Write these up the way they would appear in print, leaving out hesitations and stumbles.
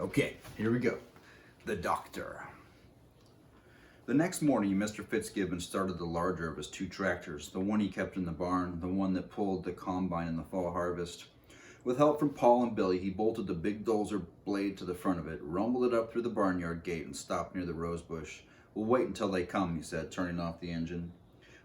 Okay, here we go. The Doctor. The next morning, Mr. Fitzgibbon started the larger of his two tractors, the one he kept in the barn, the one that pulled the combine in the fall harvest. With help from Paul and Billy, he bolted the big dozer blade to the front of it, rumbled it up through the barnyard gate, and stopped near the rose bush. "We'll wait until they come," he said, turning off the engine.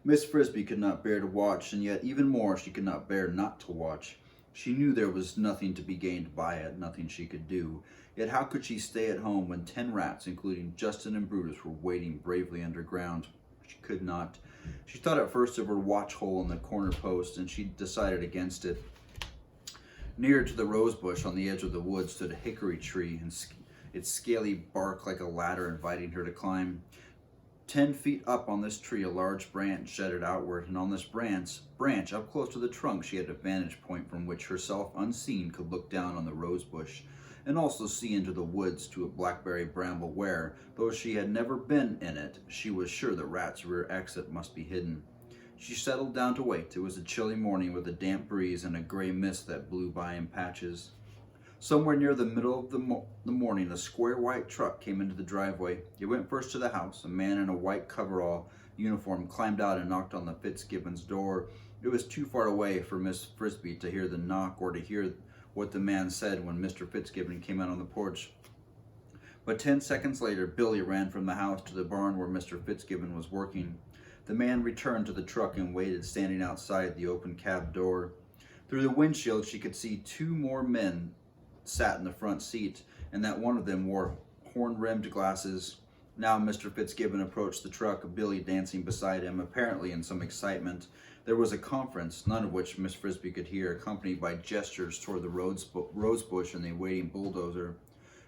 Miss Frisbee could not bear to watch, and yet even more she could not bear not to watch. She knew there was nothing to be gained by it, nothing she could do. Yet how could she stay at home when 10 rats, including Justin and Brutus, were waiting bravely underground? She could not. She thought at first of her watch hole in the corner post, and she decided against it. Near to the rose bush on the edge of the wood stood a hickory tree, and its scaly bark like a ladder inviting her to climb. 10 feet up on this tree, a large branch jutted outward, and on this branch, up close to the trunk, she had a vantage point from which herself unseen could look down on the rose bush, and also see into the woods to a blackberry bramble where, though she had never been in it, she was sure the rat's rear exit must be hidden. She settled down to wait. It was a chilly morning with a damp breeze and a gray mist that blew by in patches. Somewhere near the middle of the morning, a square white truck came into the driveway. It went first to the house. A man in a white coverall uniform climbed out and knocked on the Fitzgibbons' door. It was too far away for Miss Frisbee to hear the knock or to hear what the man said when Mr. Fitzgibbon came out on the porch. But 10 seconds later, Billy ran from the house to the barn where Mr. Fitzgibbon was working. The man returned to the truck and waited, standing outside the open cab door. Through the windshield, she could see 2 more men sat in the front seat, and that one of them wore horn-rimmed glasses. Now Mr. Fitzgibbon approached the truck, Billy dancing beside him, apparently in some excitement. There was a conference, none of which Miss Frisbee could hear, accompanied by gestures toward the rose bush and the waiting bulldozer.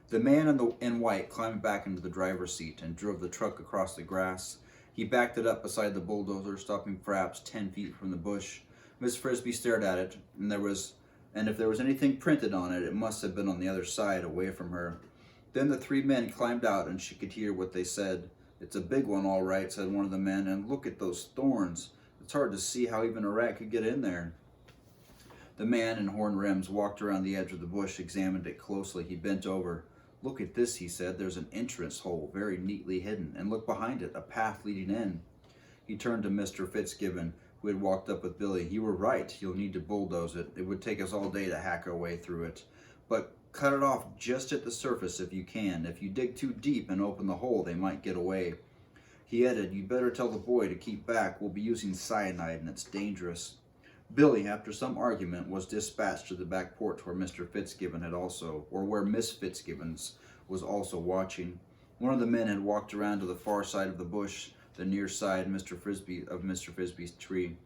The man in white climbed back into the driver's seat and drove the truck across the grass. He backed it up beside the bulldozer, stopping perhaps 10 feet from the bush. Miss Frisbee stared at it, and if there was anything printed on it, it must have been on the other side, away from her. Then the 3 men climbed out, and she could hear what they said. "It's a big one, all right," said one of the men, "and look at those thorns. It's hard to see how even a rat could get in there." The man in horn rims walked around the edge of the bush, examined it closely. He bent over. "Look at this," he said. "There's an entrance hole, very neatly hidden, and look behind it, a path leading in." He turned to Mr. Fitzgibbon, who had walked up with Billy. "You were right. You'll need to bulldoze it. It would take us all day to hack our way through it. But cut it off just at the surface if you can. If you dig too deep and open the hole, they might get away." He added, "You'd better tell the boy to keep back. We'll be using cyanide, and it's dangerous." Billy, after some argument, was dispatched to the back porch where Mr. Fitzgibbon where Miss Fitzgibbons was also watching. One of the men had walked around to the far side of the bush, the near side of Mr. Frisbee's tree.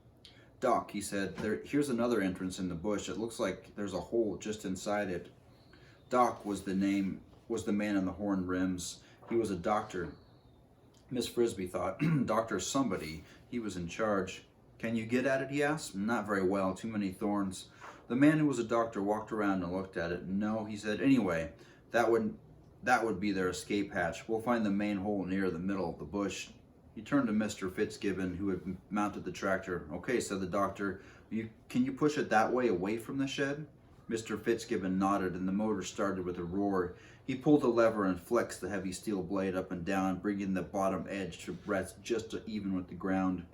"Doc," he said, here's another entrance in the bush. It looks like there's a hole just inside it." Doc was the man in the horn rims. He was a doctor. Miss Frisbee thought, Dr. Somebody. He was in charge. "Can you get at it?" he asked. "Not very well, too many thorns." The man who was a doctor walked around and looked at it. "No," he said. "Anyway, that would be their escape hatch. We'll find the main hole near the middle of the bush." He turned to Mr. Fitzgibbon, who had mounted the tractor. "Okay," said the doctor. Can you push it that way, away from the shed?" Mr. Fitzgibbon nodded, and the motor started with a roar. He pulled the lever and flexed the heavy steel blade up and down, bringing the bottom edge to rest just even with the ground.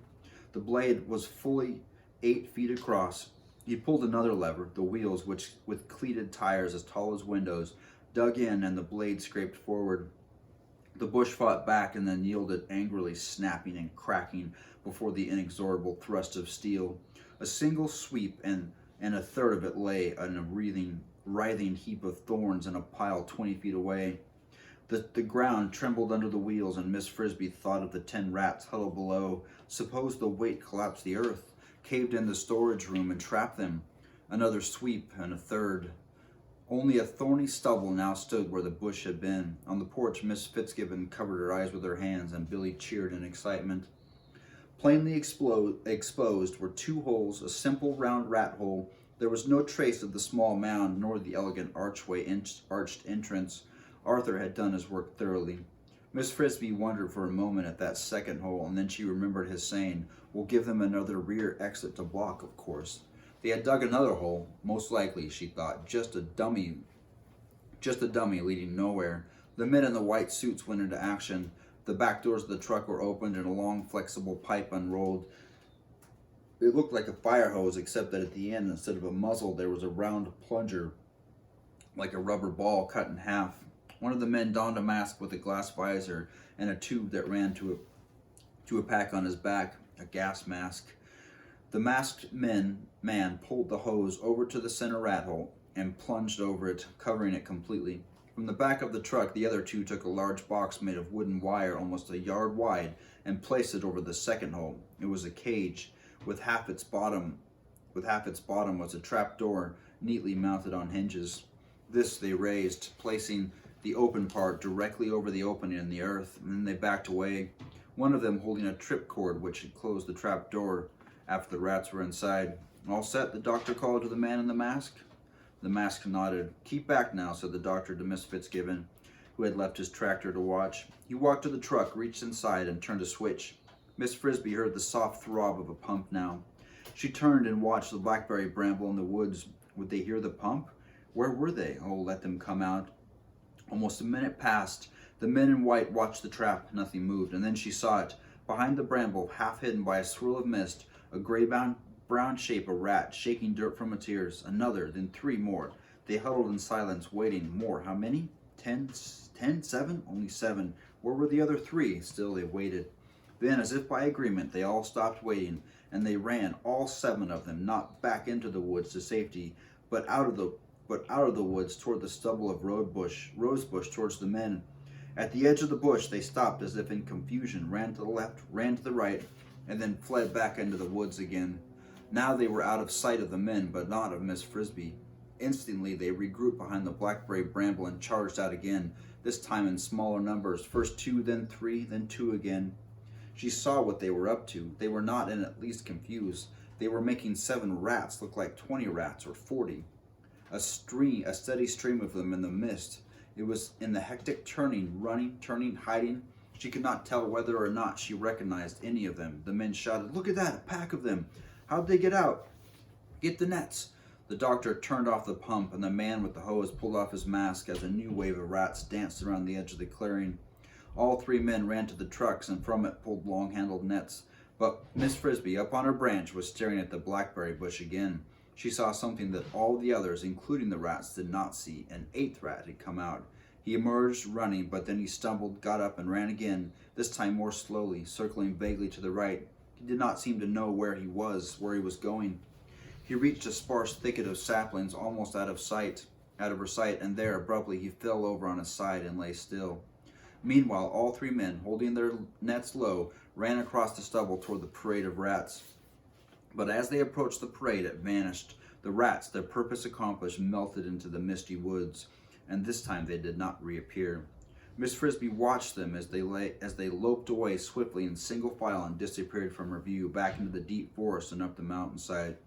The blade was fully 8 feet across. He pulled another lever. The wheels, which with cleated tires as tall as windows, dug in, and the blade scraped forward. The bush fought back and then yielded, angrily snapping and cracking before the inexorable thrust of steel. A single sweep, and a third of it lay in a writhing heap of thorns in a pile 20 feet away. The ground trembled under the wheels, and Miss Frisbee thought of the 10 rats huddled below. Suppose the weight collapsed the earth, caved in the storage room, and trapped them. Another sweep, and a third. Only a thorny stubble now stood where the bush had been. On the porch, Miss Fitzgibbon covered her eyes with her hands, and Billy cheered in excitement. Plainly exposed were 2 holes, a simple round rat hole. There was no trace of the small mound, nor the elegant arched entrance. Arthur had done his work thoroughly. Miss Frisbee wondered for a moment at that second hole, and then she remembered his saying, "We'll give them another rear exit to block, of course." They had dug another hole, most likely, she thought, just a dummy Just a dummy leading nowhere. The men in the white suits went into action. The back doors of the truck were opened and a long, flexible pipe unrolled. It looked like a fire hose, except that at the end, instead of a muzzle, there was a round plunger, like a rubber ball cut in half. One of the men donned a mask with a glass visor and a tube that ran to a pack on his back, a gas mask. The masked man pulled the hose over to the center rat hole and plunged over it, covering it completely. From the back of the truck, the other two took a large box made of wooden wire almost a yard wide and placed it over the second hole. It was a cage with half its bottom was a trap door neatly mounted on hinges. This they raised, placing the open part directly over the opening in the earth, and then they backed away, one of them holding a trip cord which had closed the trap door after the rats were inside. All set, the doctor called to the man in the mask. The mask nodded. Keep back now, said the doctor to Miss Fitzgibbon, who had left his tractor to watch. He walked to the truck, reached inside, and turned a switch. Miss Frisbee heard the soft throb of a pump now. She turned and watched the blackberry bramble in the woods. Would they hear the pump? Where were they? Oh, let them come out. Almost a minute passed. The men in white watched the trap. Nothing moved, and then she saw it. Behind the bramble, half hidden by a swirl of mist, a gray-brown shape, a rat, shaking dirt from its ears. Another, then three more. They huddled in silence, waiting. More. How many? 10? 7? Only 7. Where were the other 3? Still they waited. Then, as if by agreement, they all stopped waiting, and they ran, all 7 of them, not back into the woods to safety, but out of the woods toward the stubble of rosebush towards the men. At the edge of the bush, they stopped as if in confusion, ran to the left, ran to the right, and then fled back into the woods again. Now they were out of sight of the men, but not of Miss Frisbee. Instantly, they regrouped behind the blackberry bramble and charged out again, this time in smaller numbers, first 2, then 3, then 2 again. She saw what they were up to. They were not in the least confused. They were making 7 rats look like 20 rats or 40. A steady stream of them in the mist. It was in the hectic turning, running, turning, hiding. She could not tell whether or not she recognized any of them. The men shouted, "Look at that, a pack of them. How'd they get out?" "Get the nets." The doctor turned off the pump, and the man with the hose pulled off his mask as a new wave of rats danced around the edge of the clearing. All 3 men ran to the trucks and from it pulled long-handled nets. But Miss Frisbee, up on her branch, was staring at the blackberry bush again. She saw something that all the others, including the rats, did not see. An 8th rat had come out. He emerged running, but then he stumbled, got up, and ran again, this time more slowly, circling vaguely to the right. He did not seem to know where he was going. He reached a sparse thicket of saplings almost out of her sight, and there, abruptly, he fell over on his side and lay still. Meanwhile, all 3 men, holding their nets low, ran across the stubble toward the parade of rats. But as they approached the parade, it vanished. The rats, their purpose accomplished, melted into the misty woods, and this time they did not reappear. Miss Frisbee watched them as they loped away swiftly in single file and disappeared from her view back into the deep forest and up the mountainside.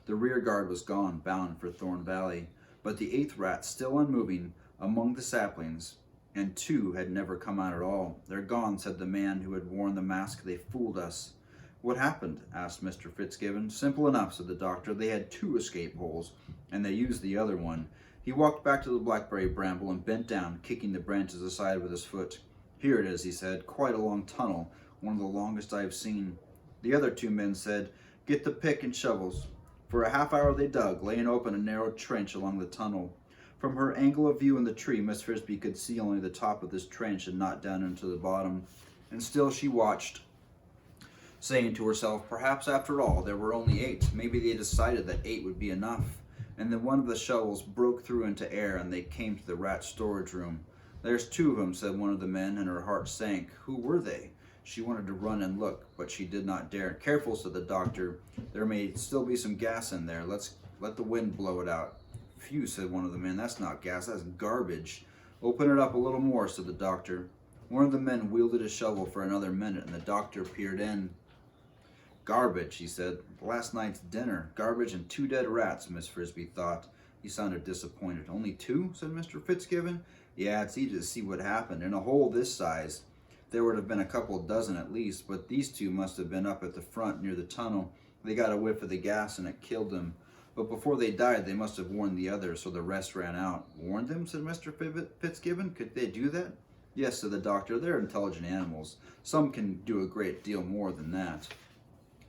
The rear guard was gone, bound for Thorn Valley, but the 8th rat, still unmoving among the saplings, and 2 had never come out at all. "They're gone," said the man who had worn the mask. "They fooled us." "What happened?" asked Mr. Fitzgibbon. "Simple enough," said the doctor. "They had 2 escape holes, and they used the other one." He walked back to the blackberry bramble and bent down, kicking the branches aside with his foot. "Here it is," he said. "Quite a long tunnel, one of the longest I've seen." The other 2 men said, "Get the pick and shovels." For a half hour they dug, laying open a narrow trench along the tunnel. From her angle of view in the tree, Miss Frisbee could see only the top of this trench and not down into the bottom. And still she watched, saying to herself, perhaps after all there were only 8. Maybe they decided that 8 would be enough. And then one of the shovels broke through into air and they came to the rat storage room. "There's 2 of them," said one of the men, and her heart sank. Who were they? She wanted to run and look, but she did not dare. "Careful," said the doctor. "There may still be some gas in there. Let the wind blow it out." "Phew," said one of the men. "That's not gas, that's garbage." "Open it up a little more," said the doctor. One of the men wielded a shovel for another minute, and the doctor peered in. "Garbage," he said. "Last night's dinner. Garbage and 2 dead rats," Miss Frisbee thought. He sounded disappointed. "Only 2?" said Mr. Fitzgibbon. "Yeah, it's easy to see what happened. In a hole this size, there would have been a couple dozen at least, but these 2 must have been up at the front near the tunnel. They got a whiff of the gas and it killed them. But before they died, they must have warned the others, so the rest ran out. Warned them, said Mr. Fitzgibbon. Could they do that? Yes, said the doctor. They're intelligent animals. Some can do a great deal more than that.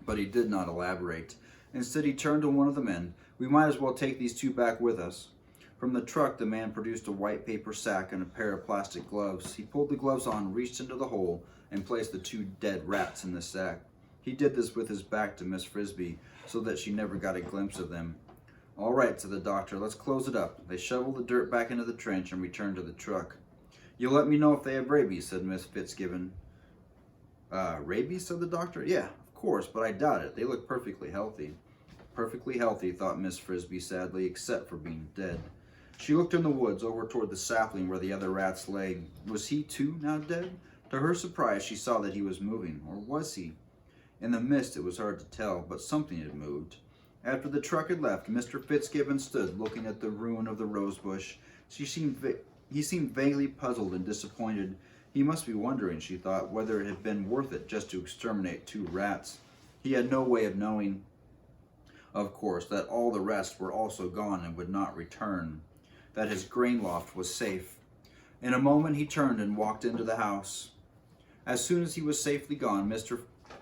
But he did not elaborate. Instead, he turned to one of the men. We might as well take these two back with us. From the truck, the man produced a white paper sack and a pair of plastic gloves. He pulled the gloves on, reached into the hole, and placed the two dead rats in the sack. He did this with his back to Miss Frisbee, so that she never got a glimpse of them. All right, said the doctor, let's close it up. They shoveled the dirt back into the trench and returned to the truck. You'll let me know if they have rabies, said Miss Fitzgibbon. Rabies, said the doctor. Yeah, of course, but I doubt it. They look perfectly healthy. Perfectly healthy, thought Miss Frisbee sadly, except for being dead. She looked in the woods over toward the sapling where the other rats lay. Was he too now dead? To her surprise, she saw that he was moving. Or was he? In the mist, it was hard to tell, but something had moved. After the truck had left, Mr. Fitzgibbon stood looking at the ruin of the rosebush. He seemed vaguely puzzled and disappointed. He must be wondering, she thought, whether it had been worth it just to exterminate two rats. He had no way of knowing, of course, that all the rest were also gone and would not return, that his grain loft was safe. In a moment he turned and walked into the house. As soon as he was safely gone,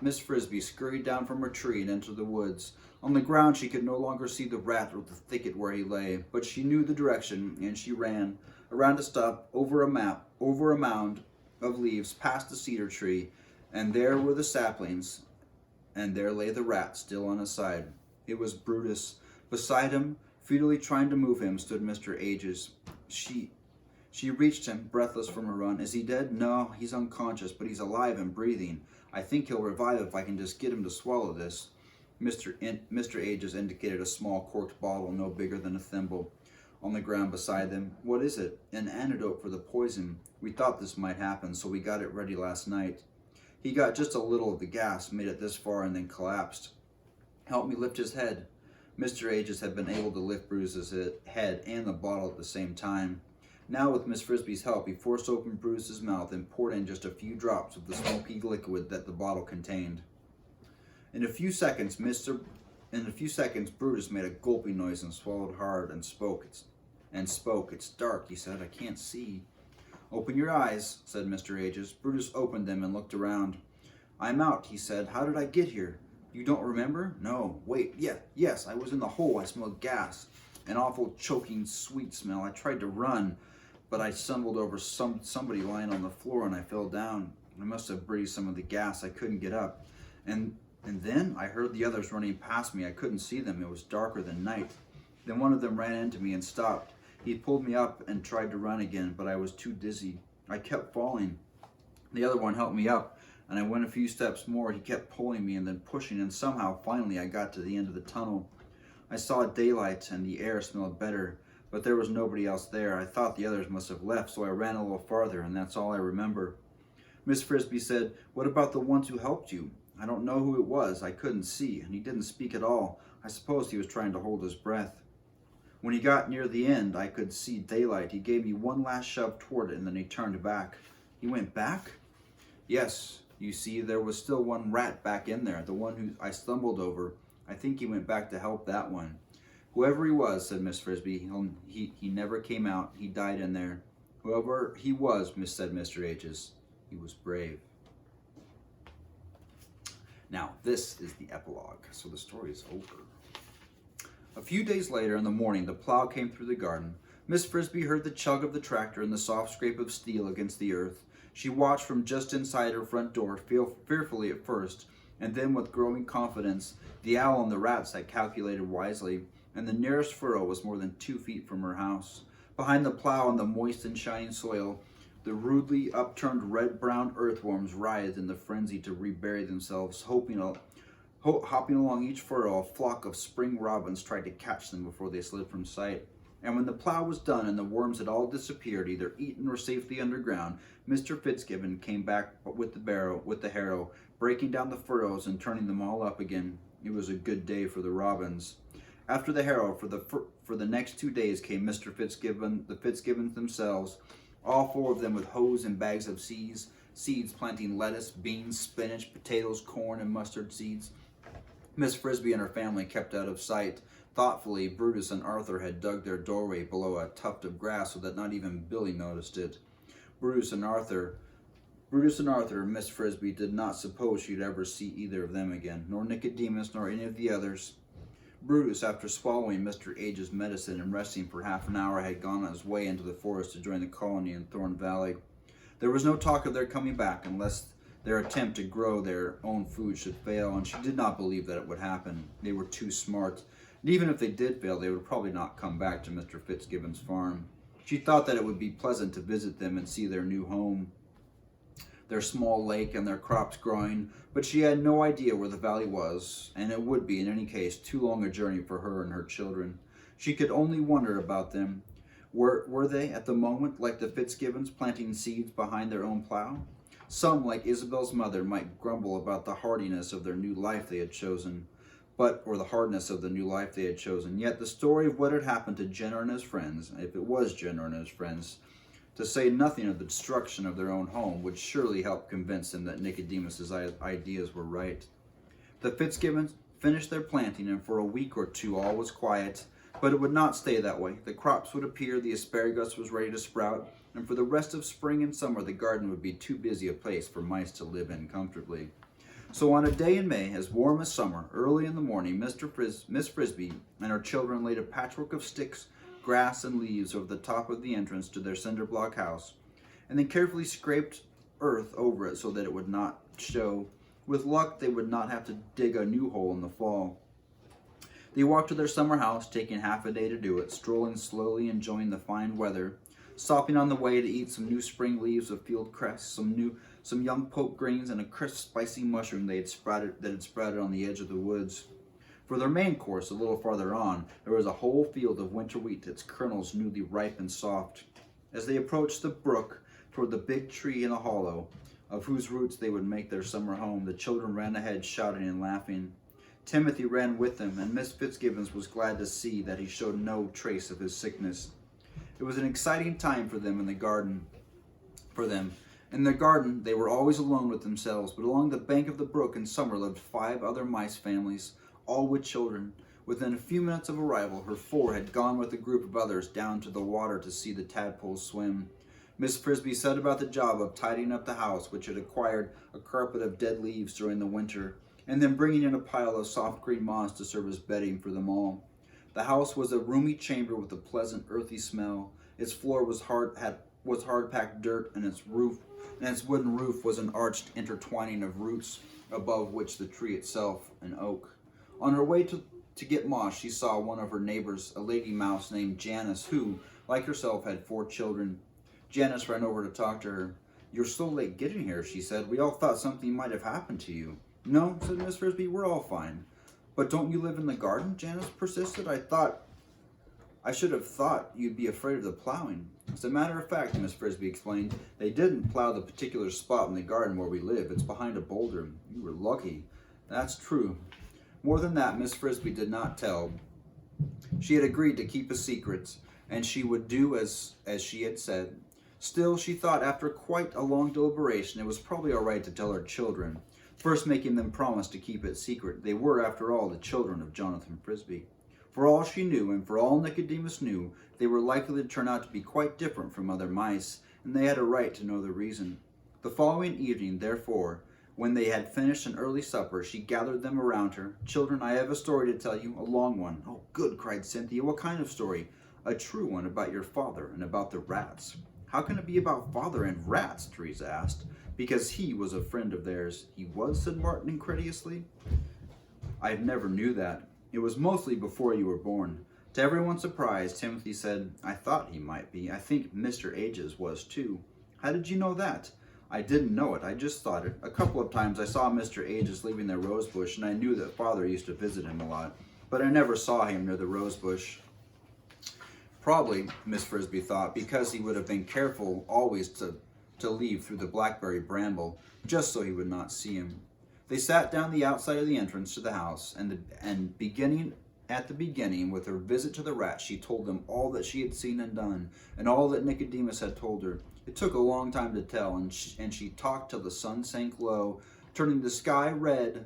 Miss Frisbee scurried down from her tree and entered the woods. On the ground she could no longer see the rat or the thicket where he lay, but she knew the direction, and she ran, around a stump, over a mound of leaves, past the cedar tree, and there were the saplings, and there lay the rat, still on his side. It was Brutus. Beside him, futilely trying to move him, stood Mr. Ages. She reached him, breathless from her run. Is he dead? No, he's unconscious, but he's alive and breathing. I think he'll revive if I can just get him to swallow this. Mr. Ages indicated a small corked bottle no bigger than a thimble on the ground beside them. What is it? An antidote for the poison. We thought this might happen, so we got it ready last night. He got just a little of the gas, made it this far, and then collapsed. Help me lift his head. Mr. Ages had been able to lift Bruce's head and the bottle at the same time. Now, with Miss Frisbee's help, he forced open Bruce's mouth and poured in just a few drops of the smoky liquid that the bottle contained. In a few seconds, Brutus made a gulping noise and swallowed hard and spoke. It's dark, he said. I can't see. Open your eyes, said Mr. Ages. Brutus opened them and looked around. I'm out, he said. How did I get here? You don't remember? No. Wait, yes, I was in the hole. I smelled gas. An awful choking sweet smell. I tried to run, but I stumbled over somebody lying on the floor and I fell down. I must have breathed some of the gas. I couldn't get up. And then I heard the others running past me. I couldn't see them. It was darker than night. Then one of them ran into me and stopped. He pulled me up and tried to run again, but I was too dizzy. I kept falling. The other one helped me up, and I went a few steps more. He kept pulling me and then pushing, and somehow, finally, I got to the end of the tunnel. I saw daylight, and the air smelled better, but there was nobody else there. I thought the others must have left, so I ran a little farther, and that's all I remember. Miss Frisbee said, What about the ones who helped you? I don't know who it was. I couldn't see, and he didn't speak at all. I suppose he was trying to hold his breath. When he got near the end, I could see daylight. He gave me one last shove toward it, and then he turned back. He went back? Yes. You see, there was still one rat back in there, the one who I stumbled over. I think he went back to help that one. Whoever he was, said Miss Frisbee, he never came out. He died in there. Whoever he was, said Mr. Ages, he was brave. Now, this is the epilogue, so the story is over. A few days later in the morning, the plow came through the garden. Miss Frisbee heard the chug of the tractor and the soft scrape of steel against the earth. She watched from just inside her front door, fearfully at first, and then with growing confidence. The owl and the rats had calculated wisely, and the nearest furrow was more than 2 feet from her house. Behind the plow on the moist and shining soil, the rudely upturned red-brown earthworms writhed in the frenzy to rebury themselves, hopping along each furrow. A flock of spring robins tried to catch them before they slid from sight. And when the plow was done and the worms had all disappeared, either eaten or safely underground, Mr. Fitzgibbon came back with the harrow, breaking down the furrows and turning them all up again. It was a good day for the robins. After the harrow, for the next 2 days came Mr. Fitzgibbon, the Fitzgibbons themselves, all 4 of them with hoes and bags of seeds, planting lettuce, beans, spinach, potatoes, corn, and mustard seeds. Miss Frisbee and her family kept out of sight. Thoughtfully, Brutus and Arthur had dug their doorway below a tuft of grass so that not even Billy noticed it. Brutus and Arthur and Miss Frisbee did not suppose she'd ever see either of them again, nor Nicodemus, nor any of the others. Brutus, after swallowing Mr. Age's medicine and resting for half an hour, had gone on his way into the forest to join the colony in Thorn Valley. There was no talk of their coming back unless their attempt to grow their own food should fail, and she did not believe that it would happen. They were too smart. And even if they did fail, they would probably not come back to Mr. Fitzgibbon's farm. She thought that it would be pleasant to visit them and see their new home, their small lake and their crops growing, but she had no idea where the valley was, and it would be, in any case, too long a journey for her and her children. She could only wonder about them. Were they, at the moment, like the Fitzgibbons, planting seeds behind their own plow? Some, like Isabel's mother, might grumble about the hardiness of their new life they had chosen, or the hardness of the new life they had chosen. Yet the story of what had happened to Jenner and his friends, if it was Jenner and his friends, to say nothing of the destruction of their own home, would surely help convince them that Nicodemus's ideas were right. The Fitzgibbons finished their planting, and for a week or two all was quiet, but it would not stay that way. The crops would appear, the asparagus was ready to sprout, and for the rest of spring and summer the garden would be too busy a place for mice to live in comfortably. So on a day in May, as warm as summer, early in the morning, Miss Frisbee and her children laid a patchwork of sticks, grass, and leaves over the top of the entrance to their cinder block house, and then carefully scraped earth over it so that it would not show. With luck, they would not have to dig a new hole in the fall. They walked to their summer house, taking half a day to do it, strolling slowly, enjoying the fine weather, stopping on the way to eat some new spring leaves of field cress, some young poke greens, and a crisp, spicy mushroom that had sprouted on the edge of the woods. For their main course, a little farther on, there was a whole field of winter wheat, its kernels newly ripe and soft. As they approached the brook toward the big tree in the hollow, of whose roots they would make their summer home, the children ran ahead, shouting and laughing. Timothy ran with them, and Miss Fitzgibbons was glad to see that he showed no trace of his sickness. It was an exciting time for them in the garden. In the garden, they were always alone with themselves, but along the bank of the brook in summer lived 5 other mice families, all with children. Within a few minutes of arrival, her 4 had gone with a group of others down to the water to see the tadpoles swim. Miss Frisbee set about the job of tidying up the house, which had acquired a carpet of dead leaves during the winter, and then bringing in a pile of soft green moss to serve as bedding for them all. The house was a roomy chamber with a pleasant earthy smell. Its floor was hard-packed dirt, and its wooden roof was an arched intertwining of roots, above which the tree itself, an oak. On her way to get moss, she saw one of her neighbors, a lady mouse named Janice, who, like herself, had 4 children. Janice ran over to talk to her. "You're so late getting here," she said. "We all thought something might have happened to you." "No," said Miss Frisbee, "we're all fine." "But don't you live in the garden?" Janice persisted. I should have thought you'd be afraid of the plowing." "As a matter of fact," Miss Frisbee explained, "they didn't plow the particular spot in the garden where we live. It's behind a boulder." "You were lucky." "That's true." More than that, Miss Frisbee did not tell. She had agreed to keep a secret, and she would do as she had said. Still, she thought after quite a long deliberation it was probably all right to tell her children, first making them promise to keep it secret. They were, after all, the children of Jonathan Frisbee. For all she knew, and for all Nicodemus knew, they were likely to turn out to be quite different from other mice, and they had a right to know the reason. The following evening, therefore, when they had finished an early supper, she gathered them around her. "Children, I have a story to tell you, a long one." "Oh, good," cried Cynthia. "What kind of story?" "A true one about your father and about the rats." "How can it be about father and rats?" Teresa asked. "Because he was a friend of theirs." "He was?" said Martin incredulously. "I never knew that. It was mostly before you were born." To everyone's surprise, Timothy said, "I thought he might be. I think Mr. Ages was too." "How did you know that?" "I didn't know it. I just thought it. A couple of times I saw Mr. Ages leaving their rose bush, and I knew that Father used to visit him a lot. But I never saw him near the rose bush." Probably, Miss Frisbee thought, because he would have been careful always to leave through the blackberry bramble, just so he would not see him. They sat down the outside of the entrance to the house, and beginning with her visit to the rats, she told them all that she had seen and done, and all that Nicodemus had told her. It took a long time to tell, and she talked till the sun sank low, turning the sky red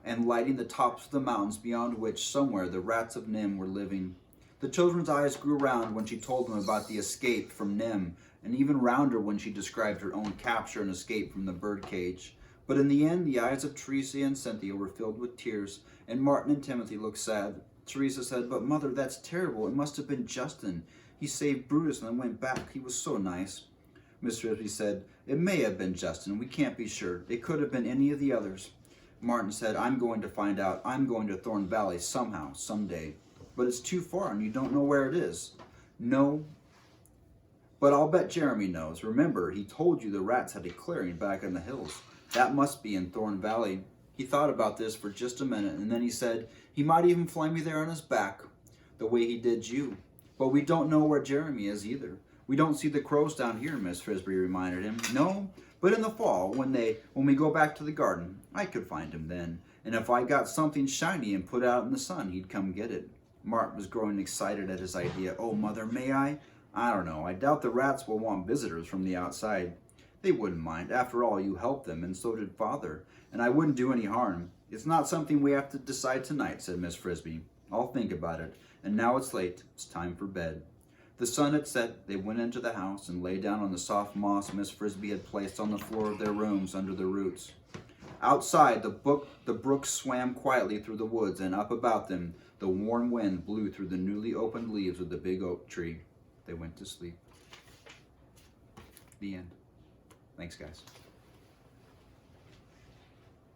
and lighting the tops of the mountains beyond which somewhere the rats of Nim were living. The children's eyes grew round when she told them about the escape from Nim, and even rounder when she described her own capture and escape from the birdcage. But in the end, the eyes of Teresa and Cynthia were filled with tears, and Martin and Timothy looked sad. Teresa said, "But Mother, that's terrible. It must have been Justin. He saved Brutus and then went back. He was so nice." Miss Frisbee said, "It may have been Justin. We can't be sure. It could have been any of the others." Martin said, "I'm going to find out. I'm going to Thorn Valley somehow, someday. But it's too far and you don't know where it is." "No, but I'll bet Jeremy knows. Remember, he told you the rats had a clearing back in the hills. That must be in Thorn Valley." He thought about this for just a minute, and then he said, "He might even fly me there on his back, the way he did you. But we don't know where Jeremy is either." "We don't see the crows down here," Miss Frisbee reminded him. "No, but in the fall, when we go back to the garden, I could find him then. And if I got something shiny and put out in the sun, he'd come get it." Martin was growing excited at his idea. "Oh, Mother, may I?" "I don't know. I doubt the rats will want visitors from the outside." "They wouldn't mind. After all, you helped them, and so did Father. And I wouldn't do any harm." "It's not something we have to decide tonight," said Miss Frisbee. "I'll think about it. And now it's late. It's time for bed." The sun had set. They went into the house and lay down on the soft moss Miss Frisbee had placed on the floor of their rooms under the roots. Outside, the brook swam quietly through the woods, and up about them, the warm wind blew through the newly opened leaves of the big oak tree. They went to sleep. The end. Thanks, guys.